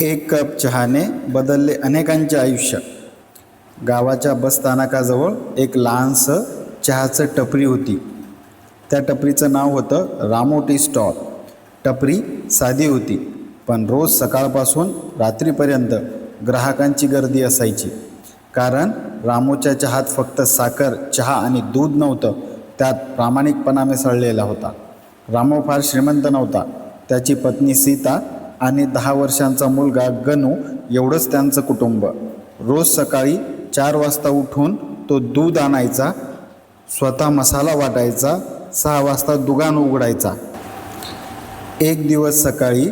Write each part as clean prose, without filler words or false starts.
एक कप चहाने बदलले अनेकांचे आयुष्य. गावाच्या बसस्थानकाजवळ एक लहानसं चहाचं टपरी होती. त्या टपरीचं नाव होतं रामू टी स्टॉल. टपरी साधी होती, पण रोज सकाळपासून रात्रीपर्यंत ग्राहकांची गर्दी असायची. कारण रामूच्या चहात फक्त साखर, चहा आणि दूध नव्हतं, त्यात प्रामाणिकपणा मिसळलेला होता. रामू फार श्रीमंत नव्हता. त्याची पत्नी सीता आणि 10 वर्षांचा मुलगा गनू एवढंच त्यांचं कुटुंब. रोज सकाळी 4 वाजता उठून तो दूध आणायचा, स्वतः मसाला वाटायचा, 6 वाजता दुकान उघडायचा. एक दिवस सकाळी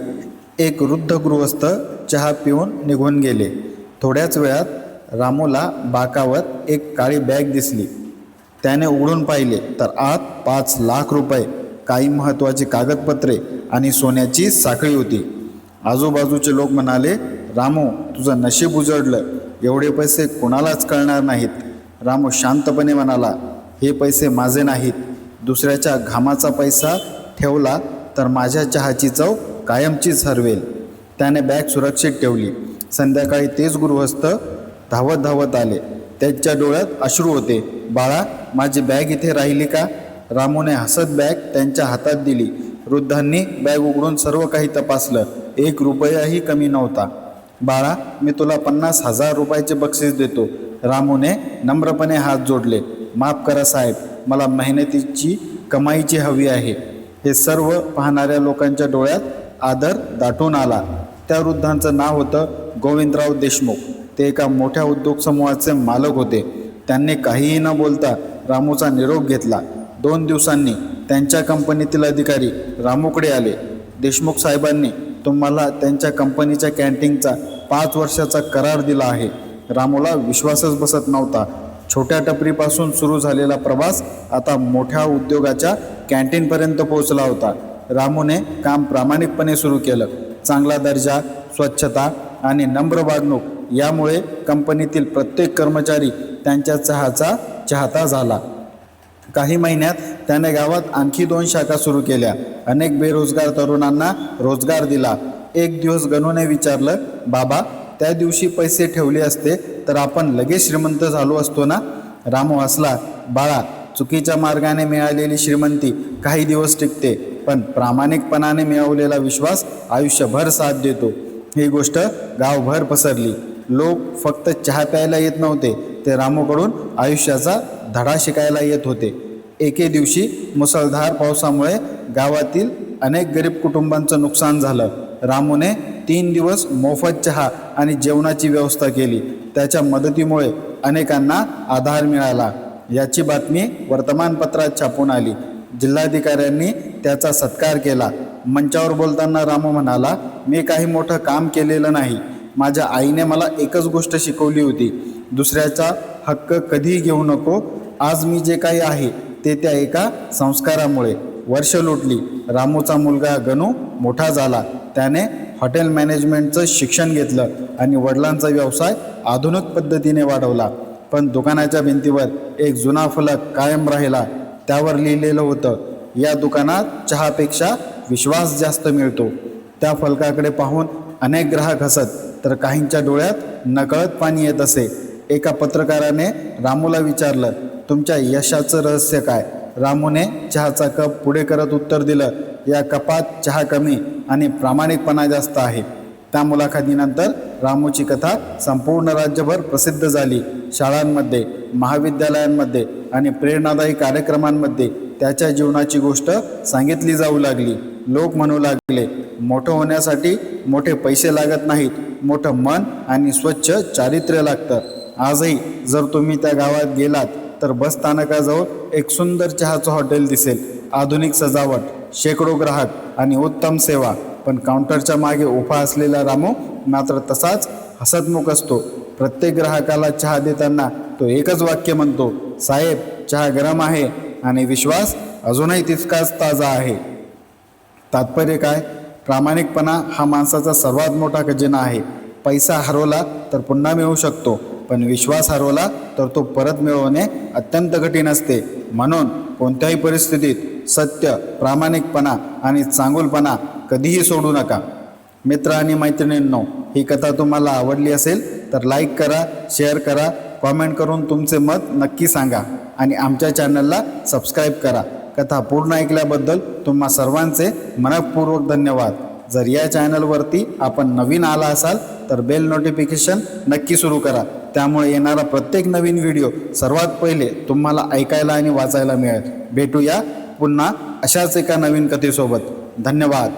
एक वृद्ध गृहस्थ चहा पिऊन निघून गेले. थोड्याच वेळात रामूला बाकावर एक काळी बॅग दिसली. त्याने उघडून पाहिले तर आत 5 लाख रुपये, काही महत्त्वाची कागदपत्रे आणि सोन्याची साखळी होती. आजूबाजूचे लोक म्हणाले, रामू, तुझं नशीब उजळलं, एवढे पैसे कोणालाच कळणार नाहीत. रामू शांतपणे म्हणाला, हे पैसे माझे नाहीत. दुसऱ्याच्या घामाचा पैसा ठेवला तर माझ्या चहाची चव कायमचीच हरवेल. त्याने बॅग सुरक्षित ठेवली. संध्याकाळी तेच गृहस्थ धावत धावत आले. त्यांच्या डोळ्यात अश्रू होते. बाळा, माझी बॅग इथे राहिली का? रामूने हसत बॅग त्यांच्या हातात दिली. वृद्धांनी बॅग उघडून सर्व काही तपासलं. 1 रुपयाही कमी नव्हता. बाळा, मी तुला 50,000 रुपयाचे बक्षीस देतो. रामूने नम्रपणे हात जोडले. माफ करा साहेब, मला मेहनतीची कमाईची हवी आहे. हे सर्व पाहणाऱ्या लोकांच्या डोळ्यात आदर दाटून आला. त्या वृद्धांचं नाव होतं गोविंदराव देशमुख. ते एका मोठ्या उद्योग समूहाचे मालक होते. त्यांनी काहीही न बोलता रामूचा निरोप घेतला. 2 दिवसांनी त्यांच्या कंपनीतील अधिकारी रामूकडे आले. देशमुख साहेबांनी तुम्हाला त्यांच्या कंपनीच्या कॅन्टीनचा 5 वर्षाचा करार दिला आहे. रामूला विश्वासच बसत नव्हता. छोट्या टपरीपासून सुरू झालेला प्रवास आता मोठ्या उद्योगाच्या कॅन्टीनपर्यंत पोहोचला होता. रामूने काम प्रामाणिकपणे सुरू केलं. चांगला दर्जा, स्वच्छता आणि नम्र वागणूक यामुळे कंपनीतील प्रत्येक कर्मचारी त्यांच्या चहाचा चाहता झाला. काही महिन्यात त्याने गावात आणखी 2 शाखा सुरू केल्या. अनेक बेरोजगार तरुणांना रोजगार दिला. एक दिवस गणूने विचारलं, बाबा, त्या दिवशी पैसे ठेवले असते तर आपण लगेच श्रीमंत झालो असतो ना? रामू हसला. बाळा, चुकीच्या मार्गाने मिळालेली श्रीमंती काही दिवस टिकते, पण प्रामाणिकपणाने मिळवलेला विश्वास आयुष्यभर साथ देतो. ही गोष्ट गावभर पसरली. लोक फक्त चहा प्यायला येत नव्हते, ते रामूकडून आयुष्याचा धडा शिकायला येत होते. एके दिवशी मुसळधार पावसामुळे गावातील अनेक गरीब कुटुंबांचं नुकसान झालं. रामूने 3 दिवस मोफत चहा आणि जेवणाची व्यवस्था केली. त्याच्या मदतीमुळे अनेकांना आधार मिळाला. याची बातमी वर्तमानपत्रात छापून आली. जिल्हाधिकाऱ्यांनी त्याचा सत्कार केला. मंचावर बोलताना रामू म्हणाला, मी काही मोठं काम केलेलं नाही. माझ्या आईने मला एकच गोष्ट शिकवली होती, दुसऱ्याचा हक्क कधीही घेऊ नको. आज मी जे काही आहे ते त्या एका संस्कारामुळे. वर्ष लोटली. रामूचा मुलगा गनू मोठा झाला. त्याने हॉटेल मॅनेजमेंटचं शिक्षण घेतलं आणि वडिलांचा व्यवसाय आधुनिक पद्धतीने वाढवला. पण दुकानाच्या भिंतीवर एक जुना फलक कायम राहिला. त्यावर लिहिलेलं होतं, या दुकानात चहापेक्षा विश्वास जास्त मिळतो. त्या फलकाकडे पाहून अनेक ग्राहक हसत, तर काहींच्या डोळ्यात नकळत पाणी येत असे. एका पत्रकाराने रामूला विचारलं, तुमच्या यशाचं रहस्य काय? रामूने चहाचा कप पुढे करत उत्तर दिलं, या कपात चहा कमी आणि प्रामाणिकपणा जास्त आहे. त्या मुलाखतीनंतर रामूची कथा संपूर्ण राज्यभर प्रसिद्ध झाली. शाळांमध्ये, महाविद्यालयांमध्ये आणि प्रेरणादायी कार्यक्रमांमध्ये त्याच्या जीवनाची गोष्ट सांगितली जाऊ लागली. लोक म्हणू लागले, मोठं होण्यासाठी मोठे पैसे लागत नाहीत, मोठं मन आणि स्वच्छ चारित्र्य लागतं. आजही जर तुम्ही त्या गावात गेलात तर बसस्थानकाजवळ एक सुंदर चहाचं हॉटेल दिसेल. आधुनिक सजावट, शेकडो ग्राहक आणि उत्तम सेवा. पण काउंटरच्या मागे उभा असलेला रामू मात्र तसाच हसतमुख असतो. प्रत्येक ग्राहकाला चहा देताना तो एकच वाक्य म्हणतो, साहेब, चहा गरम आहे आणि विश्वास अजूनही तितकाच ताजा आहे. तात्पर्य काय? प्रामाणिकपणा हा माणसाचा सर्वात मोठा खजिना आहे. पैसा हरवला तर पुन्हा मिळू शकतो, पण विश्वास हरवला तर तो परत मिळवणे अत्यंत कठीण असते. म्हणून कोणत्याही परिस्थितीत सत्य, प्रामाणिकपणा आणि चांगुलपणा कधीही सोडू नका. मित्र आणि मैत्रिणींनो, ही कथा तुम्हाला आवडली असेल तर लाईक करा, शेअर करा, कॉमेंट करून तुमचे मत नक्की सांगा आणि आमच्या चॅनलला सबस्क्राईब करा. कथा पूर्ण ऐकल्याबद्दल तुम्हा सर्वांचे मनःपूर्वक धन्यवाद. जर या चॅनलवरती आपण नवीन आला असाल तर बेल नोटिफिकेशन नक्की सुरू करा. त्यामुळे येणारा प्रत्येक नवीन व्हिडिओ सर्वात पहिले तुम्हाला ऐकायला आणि वाचायला मिळेल. भेटूया पुन्हा अशाच एका नवीन कथेसोबत. धन्यवाद.